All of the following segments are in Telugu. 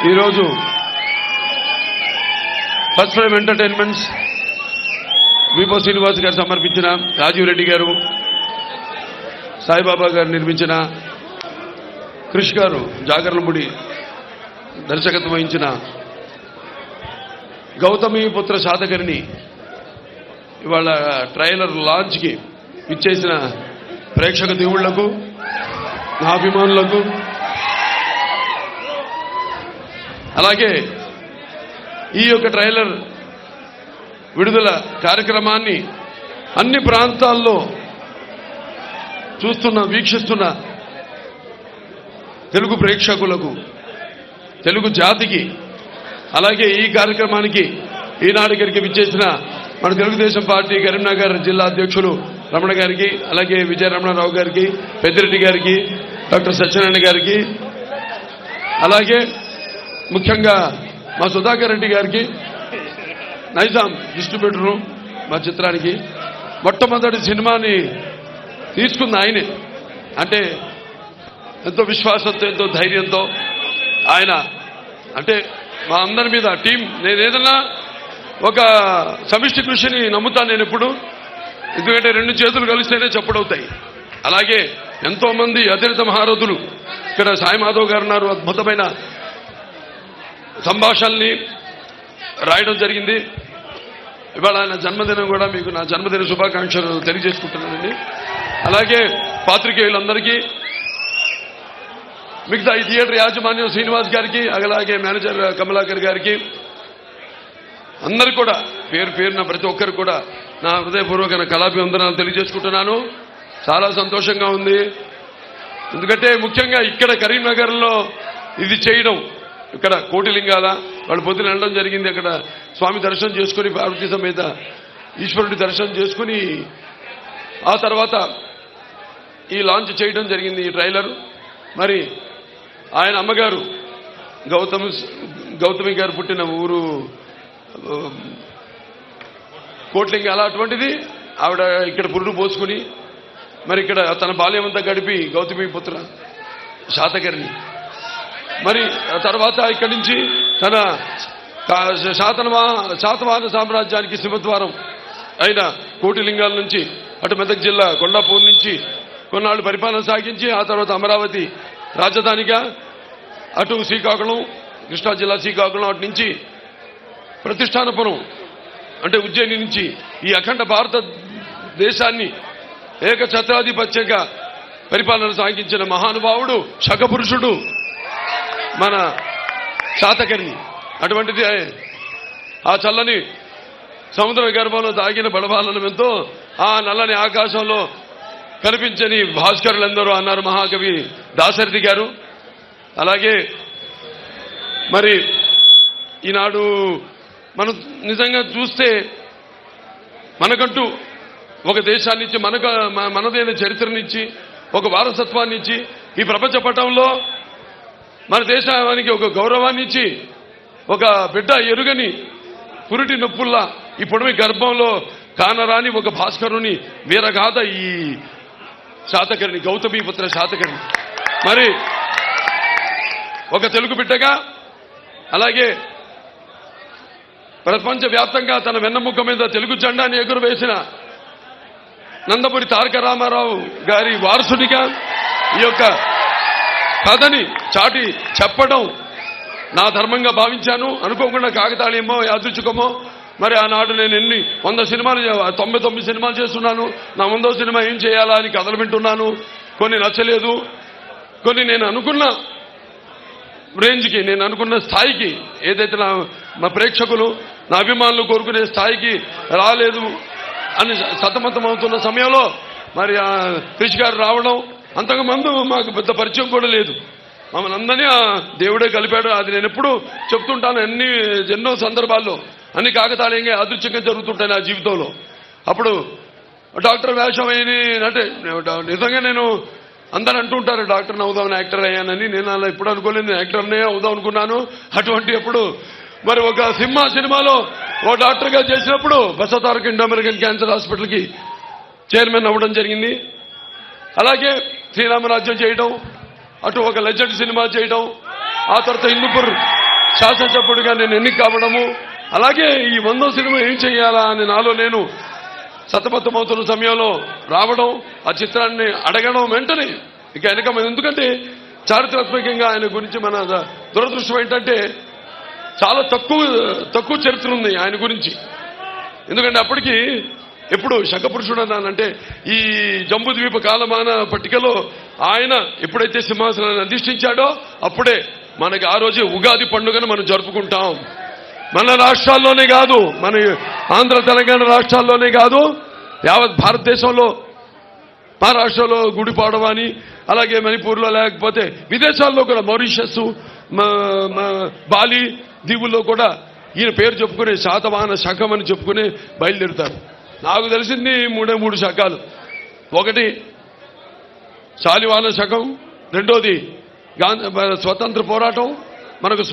ఈరోజు ఫస్ట్ ఫ్రేమ్ ఎంటర్టైన్మెంట్స్ విపో శ్రీనివాస్ గారు సమర్పించిన, రాజీవ్ రెడ్డి గారు, సాయిబాబా గారు నిర్మించిన, క్రిష్ గారు జాగర్లముడి దర్శకత్వం వహించిన గౌతమి పుత్ర శాతకర్ణి ఇవాళ ట్రైలర్ లాంచ్కి ఇచ్చేసిన ప్రేక్షక దేవుళ్లకు, నా అభిమానులకు, అలాగే ఈ యొక్క ట్రైలర్ విడుదల కార్యక్రమాన్ని అన్ని ప్రాంతాల్లో వీక్షిస్తున్న తెలుగు ప్రేక్షకులకు, తెలుగు జాతికి, అలాగే ఈ కార్యక్రమానికి ఈనాడు ఇక్కడికి విచ్చేసిన మన తెలుగుదేశం పార్టీ కరీంనగర్ జిల్లా అధ్యక్షులు రమణ గారికి, అలాగే విజయ రమణారావు గారికి, పెద్దిరెడ్డి గారికి, డాక్టర్ సత్యనారాయణ గారికి, అలాగే ముఖ్యంగా మా సుధాకర్ రెడ్డి గారికి, నైజాం డిస్ట్రిబ్యూటరు మా చిత్రానికి మొట్టమొదటి సినిమాని తీసుకుంది ఆయనే. అంటే ఎంతో విశ్వాసంతో, ఎంతో ధైర్యంతో ఆయన, అంటే మా అందరి మీద టీం, నేను ఏదన్నా ఒక సమిష్టి కృషిని నమ్ముతాను నేను ఎప్పుడు. ఎందుకంటే రెండు చేతులు కలిస్తేనే చప్పుడవుతాయి. అలాగే ఎంతో మంది అతిరిత మహారథులు ఇక్కడ సాయి మాధవ్ గారు ఉన్నారు, అద్భుతమైన సంభాషణల్ని రాయడం జరిగింది. ఇవాళ ఆయన జన్మదినం కూడా మీకు నా జన్మదిన శుభాకాంక్షలు తెలియజేసుకుంటున్నానండి. అలాగే పాత్రికేయులందరికీ, మిగతా ఈ థియేటర్ యాజమాన్యం శ్రీనివాస్ గారికి, అలాగే మేనేజర్ కమలాకర్ గారికి, అందరు కూడా పేరు పేరున ప్రతి ఒక్కరు కూడా నా హృదయపూర్వక కళాభివందనాలు తెలియజేసుకుంటున్నాను. చాలా సంతోషంగా ఉంది. ఎందుకంటే ముఖ్యంగా ఇక్కడ కరీంనగర్లో ఇది చేయడం, ఇక్కడ కోటిలింగాల వాళ్ళు పొద్దున వెళ్ళడం జరిగింది. అక్కడ స్వామి దర్శనం చేసుకుని, పార్వతీ సమేత ఈశ్వరుడి దర్శనం చేసుకుని ఆ తర్వాత ఈ లాంచ్ చేయడం జరిగింది ఈ ట్రైలర్. మరి ఆయన అమ్మగారు గౌతమి గారు పుట్టిన ఊరు కోట్లింగాల, అటువంటిది ఆవిడ ఇక్కడ పురుడు పోసుకుని మరి ఇక్కడ తన బాల్యమంతా గడిపి గౌతమి పుత్ర శాతకర్ణి, మరి తర్వాత ఇక్కడి నుంచి తన శాతవాహన సామ్రాజ్యానికి సింహద్వారం అయిన కోటిలింగాల నుంచి అటు మెదక్ జిల్లా కొండాపూర్ నుంచి కొన్నాళ్ళు పరిపాలన సాగించి ఆ తర్వాత అమరావతి రాజధానిగా, అటు శ్రీకాకుళం, కృష్ణా జిల్లా శ్రీకాకుళం, అటు నుంచి ప్రతిష్టానపురం అంటే ఉజ్జయిని నుంచి ఈ అఖండ భారతదేశాన్ని ఏకఛత్రాధిపత్యంగా పరిపాలన సాగించిన మహానుభావుడు, శకపురుషుడు మన శాతకర్ణి. అటువంటిది ఆ చల్లని సముద్ర గర్భంలో దాగిన బడబాలను ఎంతో ఆ నల్లని ఆకాశంలో కనిపించని భాస్కరులందరూ అన్నారు మహాకవి దాశరథి గారు. అలాగే మరి ఈనాడు మనం నిజంగా చూస్తే మనకంటూ ఒక దేశాన్ని ఇచ్చి, మనదైన చరిత్రనిచ్చి, ఒక వారసత్వాన్ని ఇచ్చి, ఈ ప్రపంచ పటంలో మన దేశానికి ఒక గౌరవాన్ని ఇచ్చి, ఒక బిడ్డ ఎరుగని పురిటి నొప్పుల్లా ఈ పొడవి గర్భంలో కానరాని ఒక భాస్కరుని వీరగాథ ఈ శాతకర్ణి, గౌతమి పుత్ర శాతకర్ణి. మరి ఒక తెలుగు బిడ్డగా, అలాగే ప్రపంచవ్యాప్తంగా తన వెన్నముక్క మీద తెలుగు జెండాని ఎగురవేసిన నందమూరి తారక రామారావు గారి వారసునిగా ఈ యొక్క కథని చాటి చెప్పడం నా ధర్మంగా భావించాను. అనుకోకుండా కాకతాళీయమో యాదృచ్ఛికమో మరి ఆనాడు నేను 100 సినిమాలు 99 సినిమాలు చేస్తున్నాను. నా 100వ సినిమా ఏం చేయాలా అని కథలు వింటున్నాను. కొన్ని నచ్చలేదు, కొన్ని నేను అనుకున్న రేంజ్కి, నేను అనుకున్న స్థాయికి, ఏదైతే నా ప్రేక్షకులు, నా అభిమానులు కోరుకునే స్థాయికి రాలేదు అని సతమతం అవుతున్న సమయంలో మరి క్రిష్ గారు రావడం, అంతకుముందు మాకు పెద్ద పరిచయం కూడా లేదు. మమ్మల్ని అందరినీ ఆ దేవుడే కలిపాడు. అది నేను ఎప్పుడు చెప్తుంటాను, ఎన్నో సందర్భాల్లో, అన్ని కాకతాళీయంగా అదృశ్యంగా జరుగుతుంటాయి నా జీవితంలో. అప్పుడు డాక్టర్ వేషం అయ్యి అంటే నిజంగా నేను అందరూ అంటుంటారు డాక్టర్ని అవుదామని, యాక్టర్ అయ్యానని. నేను అలా ఎప్పుడు అనుకోలేదు, యాక్టర్నే అవుదాం అనుకున్నాను. అటువంటి ఎప్పుడు మరి ఒక సినిమాలో ఓ డాక్టర్గా చేసినప్పుడు బసవతారక ఇండో అమెరికన్ క్యాన్సర్ హాస్పిటల్కి చైర్మన్ అవ్వడం జరిగింది. అలాగే శ్రీరామరాజ్యం చేయడం, అటు ఒక లెజెండ్ సినిమా చేయడం, ఆ తర్వాత హిందూపూర్ శాసనసభ్యుడిగా నేను ఎన్నిక కావడము, అలాగే ఈ 100వ సినిమా ఏం చేయాలా అని నాలో నేను సతమతమవుతున్న సమయంలో రావడం, ఆ చిత్రాన్ని అడగడం వెంటనే ఇక వెనక. ఎందుకంటే చారిత్రాత్మకంగా ఆయన గురించి మన దురదృష్టం ఏంటంటే చాలా తక్కువ చరిత్ర ఉంది ఆయన గురించి. ఎందుకంటే అప్పటికి ఎప్పుడు శంఖపురుషుడు అన్నానంటే ఈ జంబూద్వీప కాలమాన పట్టికలో ఆయన ఎప్పుడైతే సింహాసనాన్ని అధిష్ఠించాడో అప్పుడే మనకి ఆ రోజే ఉగాది పండుగను మనం జరుపుకుంటాం. మన రాష్ట్రాల్లోనే కాదు, మన ఆంధ్ర తెలంగాణ రాష్ట్రాల్లోనే కాదు, యావత్ భారతదేశంలో మహారాష్ట్రలో గుడిపాడవ అని, అలాగే మణిపూర్లో, లేకపోతే విదేశాల్లో కూడా మారిషస్, బాలి దీవుల్లో కూడా ఈయన పేరు చెప్పుకునే శాతవాహన శకం అని చెప్పుకుని బయలుదేరుతారు. నాకు తెలిసింది మూడు శకాలు. ఒకటి శాలివాహన శకం, రెండోది స్వతంత్ర పోరాటం, మనకు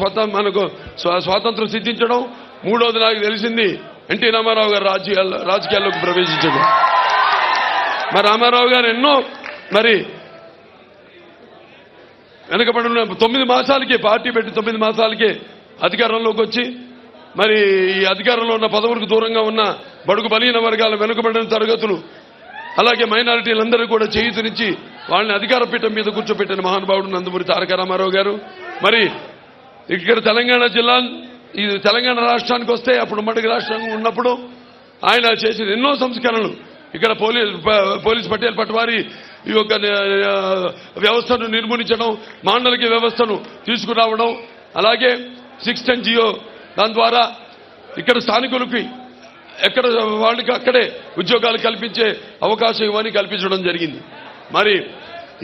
స్వాతంత్రం సిద్ధించడం, మూడోది నాకు తెలిసింది ఎన్టీ రామారావు గారు రాజకీయాల్లోకి ప్రవేశించడం. మరి రామారావు గారు ఎన్నో మరి వెనకబడిన 9 మాసాలకే పార్టీ పెట్టి 9 మాసాలకే అధికారంలోకి వచ్చి మరి ఈ అధికారంలో ఉన్న పదవులకు దూరంగా ఉన్న బడుగు బలహీన వర్గాల వెనుకబడిన తరగతులు అలాగే మైనారిటీలందరూ కూడా చేయూతనిచ్చి వాళ్ళని అధికార పీఠం మీద కూర్చోబెట్టిన మహానుభావుడు నందమూరి తారక రామారావు గారు. మరి ఇక్కడ తెలంగాణ జిల్లా, ఇది తెలంగాణ రాష్ట్రానికి వస్తే అప్పుడు ఉమ్మడి రాష్ట్రంగా ఉన్నప్పుడు ఆయన చేసిన ఎన్నో సంస్కరణలు. ఇక్కడ పోలీస్ పటేల్ పట్వారి ఈ యొక్క వ్యవస్థను నిర్మూలించడం, మాండలిక వ్యవస్థను తీసుకురావడం, అలాగే 610 జియో దాని ద్వారా ఇక్కడ స్థానికులకి ఎక్కడ వాళ్ళకి అక్కడే ఉద్యోగాలు కల్పించే అవకాశం ఇవన్నీ కల్పించడం జరిగింది. మరి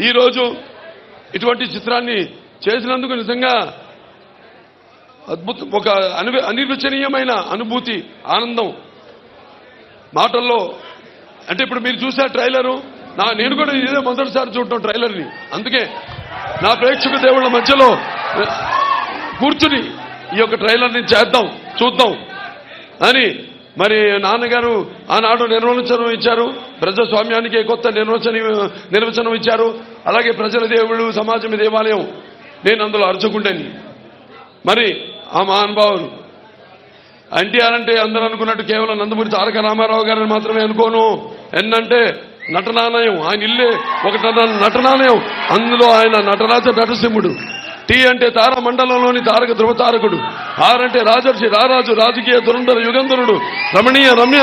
ఈరోజు ఇటువంటి చిత్రాన్ని చేసినందుకు నిజంగా అద్భుతం, ఒక అనిర్వచనీయమైన అనుభూతి, ఆనందం మాటల్లో. అంటే ఇప్పుడు మీరు చూసే ట్రైలరు, నేను కూడా ఇదే మొదటిసారి చూడటం ట్రైలర్ని. అందుకే నా ప్రేక్షక దేవుళ్ళ మధ్యలో కూర్చుని ఈ యొక్క ట్రైలర్ని చూద్దాం అని మరి నాన్నగారు ఆనాడు నిర్వచనం ఇచ్చారు. ప్రజాస్వామ్యానికి కొత్త నిర్వచనం ఇచ్చారు. అలాగే ప్రజల దేవుడు, సమాజం దేవాలయం, నేను అందులో అర్చకుండేని. మరి ఆ మహానుభావులు ఎన్టీఆర్ అంటే అందరూ అనుకున్నట్టు కేవలం నందమూరి తారక రామారావు గారిని మాత్రమే అనుకోను. ఎన్నంటే నటనాలయం, ఆయన ఇల్లే ఒక నటనాలయం. అందులో ఆయన నటరాజ నటసింహుడు. టీ అంటే తార మండలంలోని తారక ధ్రువతారకుడు. ఆర్ అంటే రాజర్షి, రారాజు, రాజకీయ దురంధర యుగంధరుడు, రమణీయ రమ్య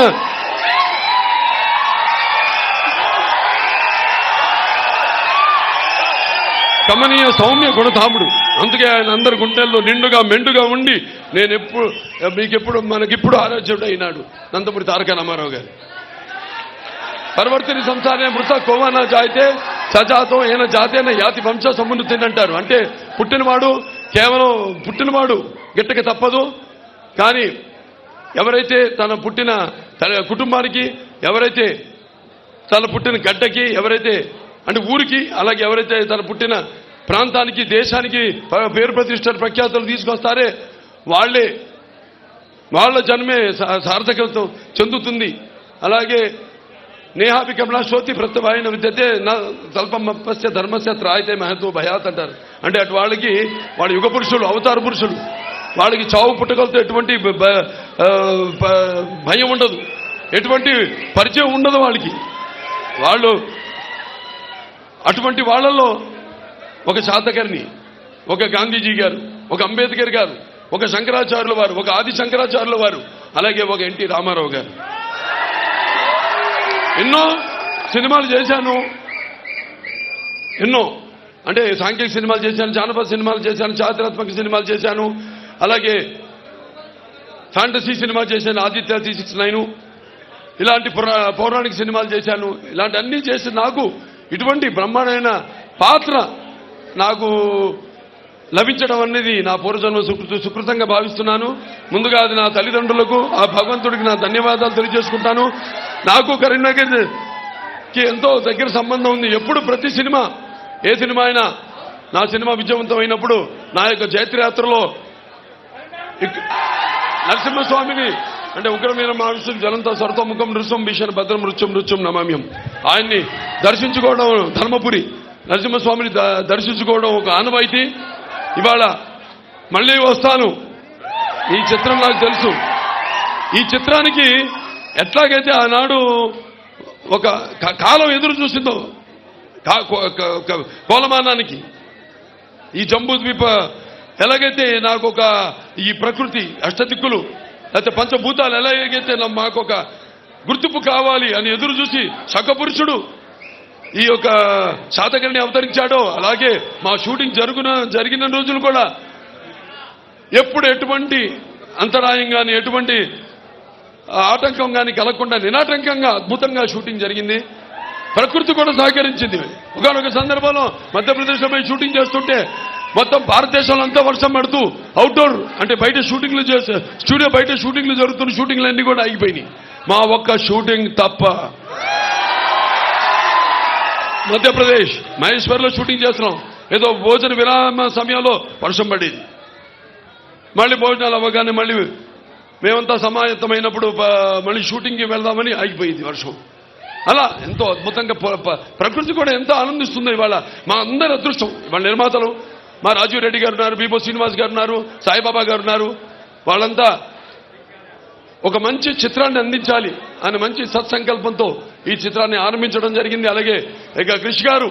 కమనీయ సౌమ్య గుణధాముడు. అందుకే ఆయన అందరి గుండెల్లో నిండుగా మెండుగా ఉండి మనకిప్పుడు ఆరాధ్యుడు అయినాడు నందమూరి తారక రామారావు గారు. పరివర్తిని సంసారే మృత కోవన జాయితే సజాతం ఏన జాతేన యాతి వంశ సమున్నతి అంటారు. అంటే కేవలం పుట్టినవాడు గిట్టక తప్పదు. కానీ ఎవరైతే తన పుట్టిన కుటుంబానికి, ఎవరైతే తన పుట్టిన గడ్డకి, ఎవరైతే అంటే ఊరికి, అలాగే ఎవరైతే తన పుట్టిన ప్రాంతానికి, దేశానికి పేరు ప్రతిష్టలు ప్రఖ్యాతులు తీసుకొస్తారే వాళ్ళ జన్మే సార్థకత చెందుతుంది. అలాగే నేహాపి కమలా శ్రోతి ప్రత్యవాయన విద్యతే స్వల్పమస్య ధర్మస్య త్రాయితే మహత్వ భయాత్ అంటారు. అంటే అటు వాళ్ళకి వాళ్ళ యుగ పురుషులు, అవతార పురుషులు, వాళ్ళకి చావు పుట్టకలతో ఎటువంటి భయం ఉండదు, ఎటువంటి పరిచయం ఉండదు వాళ్ళకి. వాళ్ళు అటువంటి వాళ్ళల్లో ఒక శాతకర్ణి, ఒక గాంధీజీ గారు, ఒక అంబేద్కర్ గారు, ఒక శంకరాచార్యుల వారు, ఒక ఆది శంకరాచార్యుల వారు, అలాగే ఒక ఎన్టీ రామారావు గారు. ఎన్నో సినిమాలు చేశాను, ఎన్నో అంటే సాంఘిక సినిమాలు చేశాను, జానపద సినిమాలు చేశాను, చారిత్రాత్మక సినిమాలు చేశాను, అలాగే ఫ్యాంటసీ సినిమా చేశాను, ఆదిత్య 369, ఇలాంటి పౌరాణిక సినిమాలు చేశాను. ఇలాంటి అన్నీ చేసి నాకు ఇటువంటి బ్రహ్మాండమైన పాత్ర నాకు లభించడం అనేది నా పూర్వజన్మ సుకృతంగా భావిస్తున్నాను. ముందుగా అది నా తల్లిదండ్రులకు, ఆ భగవంతుడికి నా ధన్యవాదాలు తెలియజేసుకుంటాను. నాకు కరీంనగర్కి ఎంతో దగ్గర సంబంధం ఉంది. ఎప్పుడు ప్రతి సినిమా, ఏ సినిమా అయినా, నా సినిమా విజయవంతం అయినప్పుడు నా యొక్క జైత్రయాత్రలో నరసింహస్వామిని, అంటే ఉగ్రమైన మహర్షులు జలంత స్వరతముఖం నృత్యం భీషణ భద్రం నృత్యం నమామ్యం, ఆయన్ని దర్శించుకోవడం, ధర్మపురి నరసింహస్వామిని దర్శించుకోవడం ఒక ఆనవాయితీ. ఇవాళ మళ్ళీ వస్తాను. ఈ చిత్రం నాకు తెలుసు. ఈ చిత్రానికి ఎట్లాగైతే ఆనాడు ఒక కాలం ఎదురు చూసిందో కోలమానానికి, ఈ జంబూ ద్వీప ఎలాగైతే నాకు ఒక ఈ ప్రకృతి అష్టదిక్కులు లేకపోతే పంచభూతాలు ఎలాగైతే మాకు ఒక గుర్తింపు కావాలి అని ఎదురు చూసి శకపురుషుడు ఈ యొక్క శాతకర్ణి అవతరించాడో, అలాగే మా షూటింగ్ జరిగిన రోజులు కూడా ఎప్పుడు ఎటువంటి అంతరాయం కానీ ఎటువంటి ఆటంకం కానీ కలగకుండా నిరాటంకంగా అద్భుతంగా షూటింగ్ జరిగింది. ప్రకృతి కూడా సహకరించింది. ఒకనొక సందర్భంలో మధ్యప్రదేశ్లో పోయి షూటింగ్ చేస్తుంటే మొత్తం భారతదేశంలో అంతా వర్షం పడుతూ అవుట్డోర్ అంటే బయట షూటింగ్లు చేస్తే స్టూడియో బయట షూటింగ్లు జరుగుతున్న షూటింగ్లు అన్నీ కూడా ఆగిపోయినాయి. మా ఒక్క షూటింగ్ తప్ప. మధ్యప్రదేశ్ మహేశ్వర్లో షూటింగ్ చేస్తున్నాం. ఏదో భోజన విరామ సమయంలో వర్షం పడేది. మళ్ళీ భోజనాలు అవ్వగానే మళ్ళీ మేమంతా సమాయత్తమైనప్పుడు మళ్ళీ షూటింగ్కి వెళ్దామని ఆగిపోయింది వర్షం. అలా ఎంతో అద్భుతంగా ప్రకృతి కూడా ఎంతో ఆనందిస్తుంది. ఇవాళ మా అందరి అదృష్టం. ఇవాళ నిర్మాతలు మా రాజీవ్ రెడ్డి గారు ఉన్నారు, బీబో శ్రీనివాస్ గారు ఉన్నారు, సాయిబాబా గారు ఉన్నారు. వాళ్ళంతా ఒక మంచి చిత్రాన్ని అందించాలి అనే మంచి సత్సంకల్పంతో ఈ చిత్రాన్ని ఆరంభించడం జరిగింది. అలాగే ఇక క్రిష్ గారు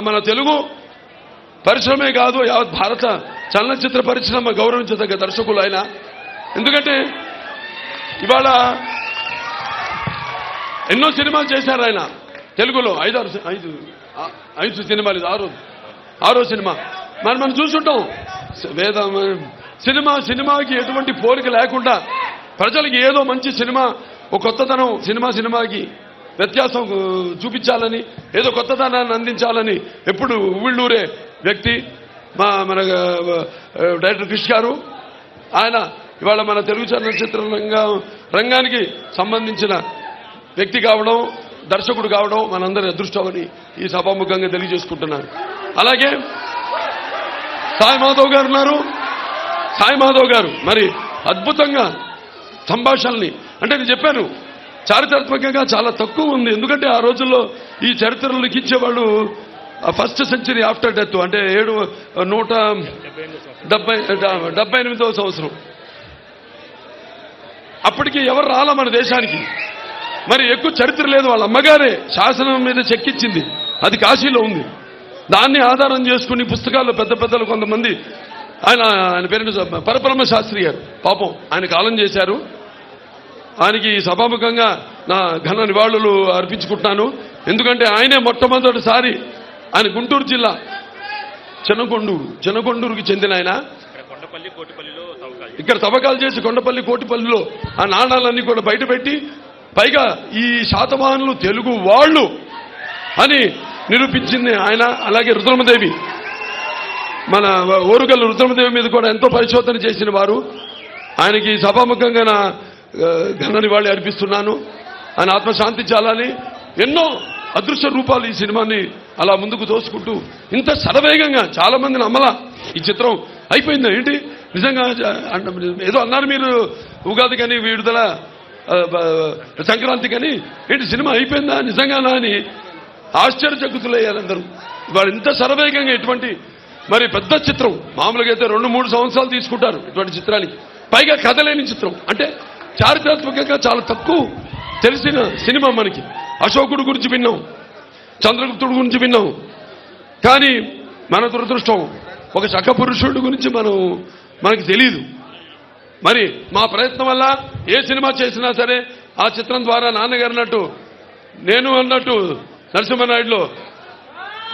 మన తెలుగు పరిశ్రమే కాదు యావత్ భారత చలనచిత్ర పరిశ్రమ గౌరవించదగ్గ దర్శకులు ఆయన. ఎందుకంటే ఇవాళ ఎన్నో సినిమాలు చేశారు ఆయన తెలుగులో. 5 సినిమాలు, ఇది ఆరో సినిమా. మనం చూసుంటాం. సినిమాకి ఎటువంటి పోలిక లేకుండా ప్రజలకి ఏదో మంచి సినిమా, ఒక కొత్తదనం సినిమాకి వ్యత్యాసం చూపించాలని, ఏదో కొత్తదనాన్ని అందించాలని ఎప్పుడు ఉవ్విళ్ళూరే వ్యక్తి మన డైరెక్టర్ క్రిష్ గారు. ఆయన ఇవాళ మన తెలుగు చలనచిత్ర రంగానికి సంబంధించిన వ్యక్తి కావడం, దర్శకుడు కావడం మనందరి అదృష్టమని ఈ సభాముఖంగా తెలియజేసుకుంటున్నాను. అలాగే సాయి మాధవ్ గారు ఉన్నారు. సాయి మాధవ్ గారు మరి అద్భుతంగా సంభాషణల్ని, అంటే నేను చెప్పాను చారిత్రాత్మకంగా చాలా తక్కువ ఉంది. ఎందుకంటే ఆ రోజుల్లో ఈ చరిత్రలు లిఖించేవాళ్ళు ఫస్ట్ సెంచరీ ఆఫ్టర్ డెత్, అంటే 178వ సంవత్సరం. అప్పటికి ఎవరు రాలా మన దేశానికి. మరి ఎక్కువ చరిత్ర లేదు. వాళ్ళ అమ్మగారే శాసనం మీద చెక్కిచ్చింది, అది కాశీలో ఉంది. దాన్ని ఆధారం చేసుకుని పుస్తకాల్లో పెద్దలు కొంతమంది, ఆయన పేరు పరబ్రహ్మ శాస్త్రి గారు పాపం ఆయన కాలం చేశారు. ఆయనకి సభాముఖంగా నా ఘన నివాళులు అర్పించుకుంటున్నాను. ఎందుకంటే ఆయనే మొట్టమొదటిసారి, ఆయన గుంటూరు జిల్లా చిన్నకొండూరుకి చెందిన ఆయన. ఇక్కడ తవ్వకాలు చేసి కొండపల్లి కోటిపల్లిలో ఆ నాణాలన్నీ కూడా బయటపెట్టి, పైగా ఈ శాతవాహనులు తెలుగు వాళ్ళు అని నిరూపించింది ఆయన. అలాగే రుద్రమదేవి, మన ఓరుగల్లు రుద్రమదేవి మీద కూడా ఎంతో పరిశోధన చేసిన వారు. ఆయనకి సభాముఖంగా నా ఘన నివాళి అర్పిస్తున్నాను. ఆయన ఆత్మశాంతించాలని. ఎన్నో అదృశ్య రూపాలు ఈ సినిమాని అలా ముందుకు తోసుకుంటూ ఇంత శరవేగంగా చాలా మందిని నమ్మలా ఈ చిత్రం అయిపోయిందా ఏంటి నిజంగా. ఏదో అన్నారు మీరు ఉగాది కానీ విడుదల సంక్రాంతి కానీ, ఏంటి సినిమా అయిపోయిందా నిజంగానా అని ఆశ్చర్యచకితులయ్యారు అందరూ. వాళ్ళు ఇంత శరవేగంగా ఇటువంటి మరి పెద్ద చిత్రం, మామూలుగా అయితే 2-3 సంవత్సరాలు తీసుకుంటారు ఇటువంటి చిత్రానికి. పైగా కథలేని చిత్రం, అంటే చారిత్రాత్మకంగా చాలా తక్కువ తెలిసిన సినిమా మనకి. అశోకుడు గురించి విన్నాం, చంద్రగుప్తుడు గురించి విన్నాం, కానీ మన దురదృష్టం ఒక శకపురుషుడి గురించి మనకి తెలియదు. మరి మా ప్రయత్నం వల్ల ఏ సినిమా చేసినా సరే ఆ చిత్రం ద్వారా నాన్నగారు అన్నట్టు, నేను అన్నట్టు నరసింహనాయుడులో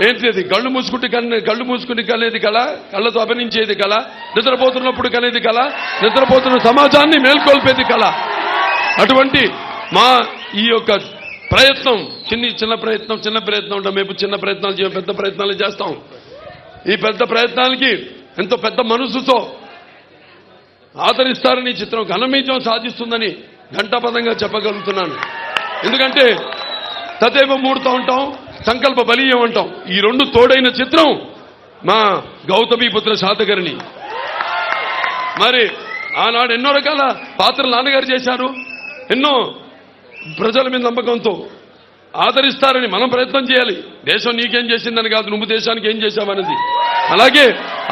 ఏంటి అది, కళ్ళు మూసుకుంటే కనేది కళ, కళ్ళతో అభినయించేది కళ, నిద్రపోతున్నప్పుడు కనేది కళ, నిద్రపోతున్న సమాజాన్ని మేల్కొల్పేది కళ. అటువంటి మా ఈ యొక్క ప్రయత్నం చిన్న ప్రయత్నం ఉంటాం. మేము చిన్న ప్రయత్నాలు చేయం, పెద్ద ప్రయత్నాలు చేస్తాం. ఈ పెద్ద ప్రయత్నాలకి ఎంతో పెద్ద మనసుతో ఆదరిస్తారని చిత్రం ఘనమీజం సాధిస్తుందని ఘంటాపదంగా చెప్పగలుగుతున్నాను. ఎందుకంటే తదేవ మూడుతూ ఉంటాం, సంకల్ప బలీయం అంటాం. ఈ 2 తోడైన చిత్రం మా గౌతమీపుత్ర శాతకర్ణి. మరి ఆనాడు ఎన్నో రకాల పాత్రలు నాన్నగారు చేశారు. ఎన్నో ప్రజల మీద నమ్మకంతో ఆదరిస్తారని మనం ప్రయత్నం చేయాలి. దేశం నీకేం చేసిందని కాదు, నువ్వు దేశానికి ఏం చేశావనేది. అలాగే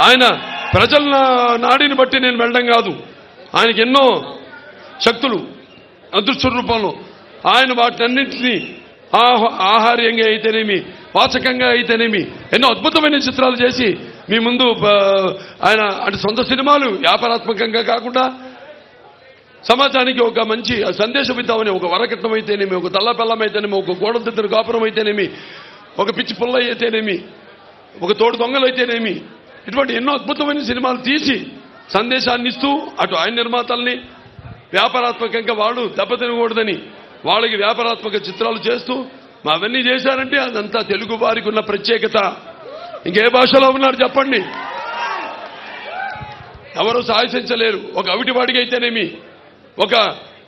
ఆయన ప్రజల నాడిని బట్టి నేను వెళ్ళడం కాదు. ఆయనకి ఎన్నో శక్తులు అదృశ్య రూపంలో ఆయన వాటన్నింటినీ ఆహార్యంగా అయితేనేమి, వాచకంగా అయితేనేమి ఎన్నో అద్భుతమైన చిత్రాలు చేసి మీ ముందు ఆయన అంటే సొంత సినిమాలు వ్యాపారాత్మకంగా కాకుండా సమాజానికి ఒక మంచి సందేశం ఇద్దామని, ఒక వరకట్నం అయితేనేమి, ఒక తల్లపెల్లం అయితేనేమి, ఒక గోడదిద్దరు కాపురం అయితేనేమి, ఒక పిచ్చి పుల్ల అయితేనేమి, ఒక తోడు దొంగలు అయితేనేమి, ఇటువంటి ఎన్నో అద్భుతమైన సినిమాలు తీసి సందేశాన్ని ఇస్తూ అటు ఆయన నిర్మాతల్ని వ్యాపారాత్మకంగా వాళ్ళు దెబ్బతినకూడదని వాళ్ళకి వ్యాపారాత్మక చిత్రాలు చేస్తూ మా అవన్నీ చేశారంటే అదంతా తెలుగు వారికి ఉన్న ప్రత్యేకత. ఇంకే భాషలో ఉన్నారు చెప్పండి, ఎవరు సాహసించలేరు. ఒక అవిటివాడికి అయితేనేమి, ఒక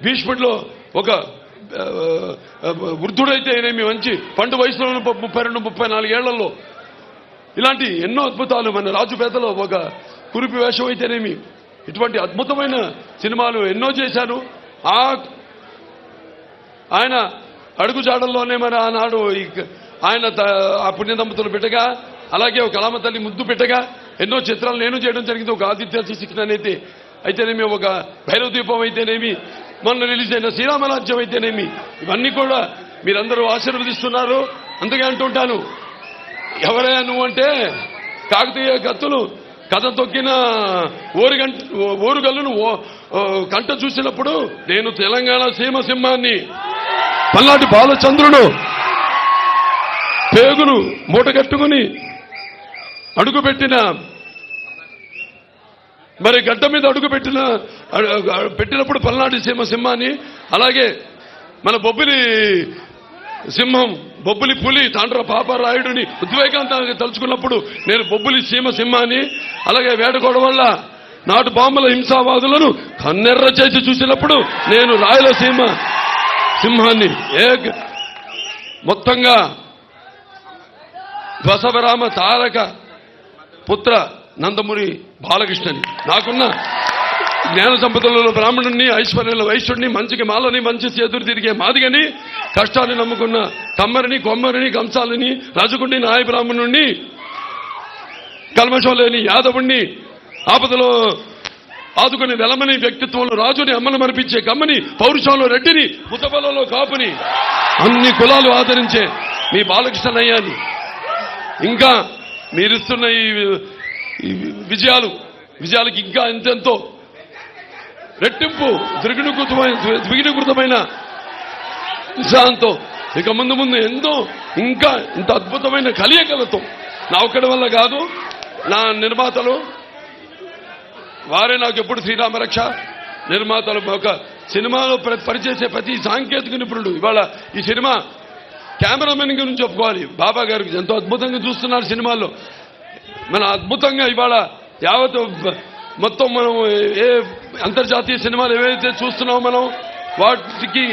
భీష్ముడిలో ఒక వృద్ధుడైతేనేమి, మంచి పండు వయసులో 32-34 ఏళ్లలో ఇలాంటి ఎన్నో అద్భుతాలు. మన రాజుపేటలో ఒక కురిపి వేషం అయితేనేమి, ఇటువంటి అద్భుతమైన సినిమాలు ఎన్నో చేశాను. ఆయన అడుగుజాడల్లోనే మరి ఆనాడు ఆయన ఆ పుణ్య దంపతులు బిడ్డగా, అలాగే ఒక కళామ తల్లి ముద్దు బిడ్డగా ఎన్నో చిత్రాలు నేను చేయడం జరిగింది. ఒక ఆదిత్య శిక్షణ అయితేనేమి, ఒక భైరవ దీపం అయితేనేమి, మొన్న రిలీజ్ అయిన శ్రీరామరాజ్యం అయితేనేమి, ఇవన్నీ కూడా మీరందరూ ఆశీర్వదిస్తున్నారు. అందుకే అంటుంటాను, ఎవరైనా నువ్వు అంటే కాకతీయ కత్తులు కథ తొక్కిన ఓరుగల్లును కంట చూసినప్పుడు నేను తెలంగాణ సీమ సింహాన్ని, పల్నాటి బాలచంద్రుడు పేగులు మూటగట్టుకుని అడుగుపెట్టిన మరి గడ్డ మీద పెట్టినప్పుడు పల్నాటి సీమ సింహాన్ని, అలాగే మన బొబ్బిలి సింహం, బొబ్బిలి పులి తాండ్ర పాపరాయుడిని ఉద్వేగాంతాన్ని తలుచుకున్నప్పుడు నేను బొబ్బిలి సీమ సింహాన్ని, అలాగే వేటగొడ వల్ల నాటు బాంబుల హింసావాదులను కన్నెర్ర చేసి చూసినప్పుడు నేను రాయలసీమ సింహాన్ని. మొత్తంగా బసవరామ తారక పుత్ర నందమూరి బాలకృష్ణని, నాకున్న జ్ఞాన సంపదలలో బ్రాహ్మణుణ్ణి, ఐశ్వర్యంలో వైశ్యుడిని, మంచికి మాలని, మంచి చేతులు తిరిగే మాదిగని, కష్టాన్ని నమ్ముకున్న కమ్మరిని, కొమ్మరిని, కంసాలని, రాజుకుడిని, నాయ బ్రాహ్మణుణ్ణి, కల్మషం లేని యాదవుణ్ణి, ఆపదలో ఆదుకుని వెలమని, వ్యక్తిత్వంలో రాజుని, అమ్మను మరిపించే కమ్మని, పౌరుషంలో రెడ్డిని, ముతబలలో కాపుని, అన్ని కులాలు ఆదరించే మీ బాలకృష్ణనయ్యాన్ని. ఇంకా మీరిస్తున్న ఈ విజయాలకి ఇంకా ఎంతెంతో రెట్టింపు ద్విగుణీకృతమైన ఉత్సాహంతో ఇక ముందు ఎంతో ఇంకా ఇంత అద్భుతమైన కలియకలతో, నా ఒక్కడి వల్ల కాదు, నా నిర్మాతలు వారే నాకు ఎప్పుడు శ్రీరామరక్ష నిర్మాతలు. ఒక సినిమాలో పనిచేసే ప్రతి సాంకేతిక నిపుణుడు ఇవాళ ఈ సినిమా కెమెరామెన్ గురించి చెప్పుకోవాలి. బాబా గారికి ఎంతో అద్భుతంగా చూస్తున్నారు సినిమాల్లో. మన అద్భుతంగా ఇవాళ యావత్ మొత్తం మనం ఏ అంతర్జాతీయ సినిమాలు ఏవైతే చూస్తున్నామో మనం వాటికి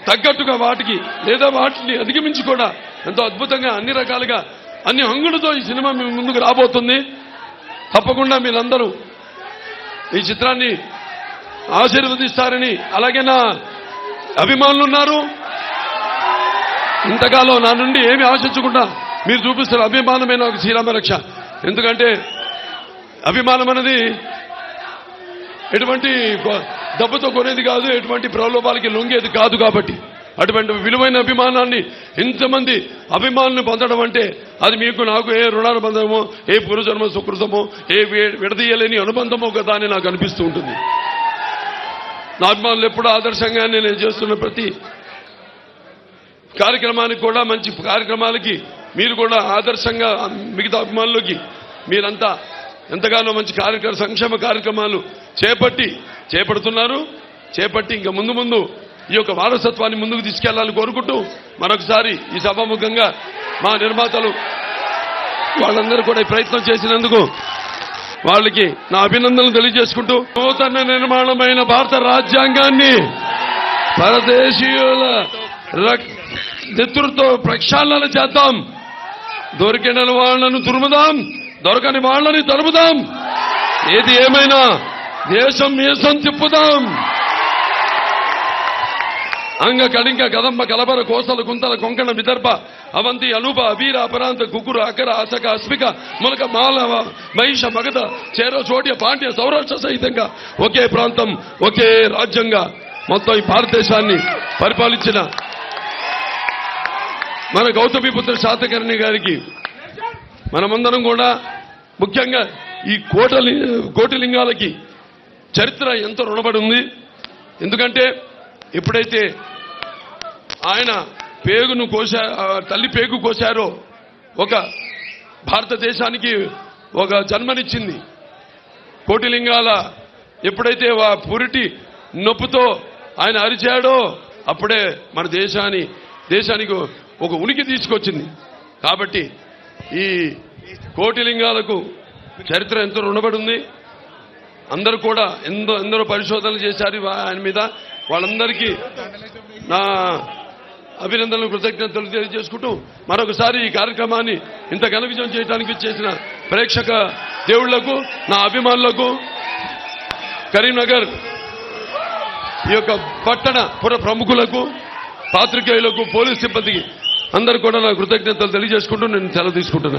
తగ్గట్టుగా వాటికి లేదా వాటిని అధిగమించి కూడా ఎంతో అద్భుతంగా అన్ని రకాలుగా అన్ని హంగులతో ఈ సినిమా మీ ముందుకు రాబోతుంది. తప్పకుండా మీరందరూ ఈ చిత్రాన్ని ఆశీర్వదిస్తారని, అలాగే నా అభిమానులు ఉన్నారు, ఇంతకాలం నా నుండి ఏమి ఆశించకుండా మీరు చూపిస్తారు అభిమానమైన ఒక శ్రీరామరక్ష. ఎందుకంటే అభిమానం అనేది ఎటువంటి డబ్బుతో కొనేది కాదు, ఎటువంటి ప్రలోభాలకి లొంగేది కాదు. కాబట్టి అటువంటి విలువైన అభిమానాన్ని ఇంతమంది అభిమానులు పొందడం అంటే అది మీకు నాకు ఏ రుణానుబంధమో, ఏ పూర్వజన్మ సుకృతమో, ఏ విడదీయలేని అనుబంధమో కదా అని నాకు అనిపిస్తూ ఉంటుంది. నా అభిమానులు ఎప్పుడూ ఆదర్శంగా నేను చేస్తున్న ప్రతి కార్యక్రమానికి కూడా, మంచి కార్యక్రమాలకి మీరు కూడా ఆదర్శంగా మిగతా అభిమానులకి మీరంతా ఎంతగానో మంచి సంక్షేమ కార్యక్రమాలు చేపడుతున్నారు. చేపట్టి ఇంకా ముందు ఈ యొక్క వారసత్వాన్ని ముందుకు తీసుకెళ్లాలని కోరుకుంటూ మరొకసారి ఈ సభాముఖంగా మా నిర్మాతలు వాళ్ళందరూ కూడా ఈ ప్రయత్నం చేసినందుకు వాళ్ళకి నా అభినందనలు తెలియజేసుకుంటూ, నూతన నిర్మాణమైన భారత రాజ్యాంగాన్ని పరదేశీయుల నెతృత్వ ప్రక్షాళన చేద్దాం. దొరికిన వాళ్లను తురుముదాం, దొరకని వాళ్లని తరుముదాం. ఏది ఏమైనా దేశం మీసం తిప్పుదాం. అంగ కళింగ కదంబ కలబర కోసల కుంతల కొంకణ విదర్భ అవంతి అనూప అబీర అపరాంత కుకుర అకర అసక అస్మిక ములక మాలవ మహిష మగధ చేర చోట్య పాండ్య సౌరాష్ట్ర సహితంగా ఒకే ప్రాంతం ఒకే రాజ్యంగా మొత్తం ఈ భారతదేశాన్ని పరిపాలించిన మన గౌతమిపుత్ర శాతకర్ణి గారికి మనమందరం కూడా ముఖ్యంగా ఈ కోటిలింగాలకి చరిత్ర ఎంతో రుణపడి ఉంది. ఎందుకంటే ఎప్పుడైతే ఆయన పేగును తల్లి పేగు కోశారో ఒక భారతదేశానికి ఒక జన్మనిచ్చింది. కోటిలింగాల ఎప్పుడైతే పురిటి నొప్పుతో ఆయన అరిచాడో అప్పుడే మన దేశానికి ఒక ఉనికి తీసుకొచ్చింది. కాబట్టి ఈ కోటిలింగాలకు చరిత్ర ఎంతో రుణపడి ఉంది. అందరూ కూడా ఎందరో పరిశోధనలు చేశారు ఆయన మీద. వాళ్ళందరికీ నా అభినందనలు కృతజ్ఞతలు తెలియజేసుకుంటూ మరొకసారి ఈ కార్యక్రమాన్ని ఇంత ఘన విజయం చేయడానికి చేసిన ప్రేక్షక దేవుళ్లకు, నా అభిమానులకు, కరీంనగర్ ఈ యొక్క పట్టణ పుర ప్రముఖులకు, పాత్రికేయులకు, పోలీస్ సిబ్బందికి అందరూ కూడా నా కృతజ్ఞతలు తెలియజేసుకుంటూ నేను సెలవు తీసుకుంటున్నాను.